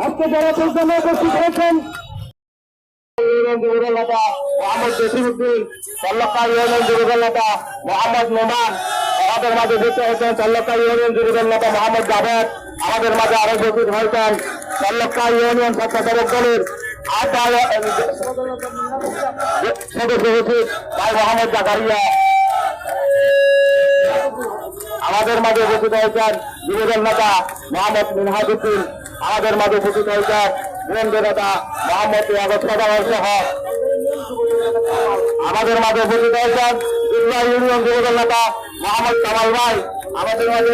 আজকে যারা প্রোগ্রামে উপস্থিত হয়েছেন মোহাম্মদ জসিমউদ্দিন, চল্লকা ইউনিয়ন যুবদল নেতা মোহাম্মদ নোমান, আমাদের মাঝে যুক্ত হয়েছেন চল্লকা ইউনিয়ন যুবদল নেতা মোহাম্মদ জাভেদ, আমাদের মাঝে আরো উপস্থিত হয়েছেন চল্লকা ইউনিয়ন স্বেচ্ছাসেবক দলের সদস্য সচিব ভাই মোহাম্মদ জাকারিয়া, আমাদের মাঝে উপস্থিত হয়েছেন যুবদল নেতা মোহাম্মদ মিনহাজউদ্দিন, আমাদের মাঝে উপস্থিত হয়েছেন বিএনপি নেতা মোহাম্মদ ইয়াগত সদাগর সহ আমাদের মাঝে উপস্থিত হয়েছেন ইউনিয়ন যুবদল নেতা মোহাম্মদ কামাল ভাই, আমাদের মাঝে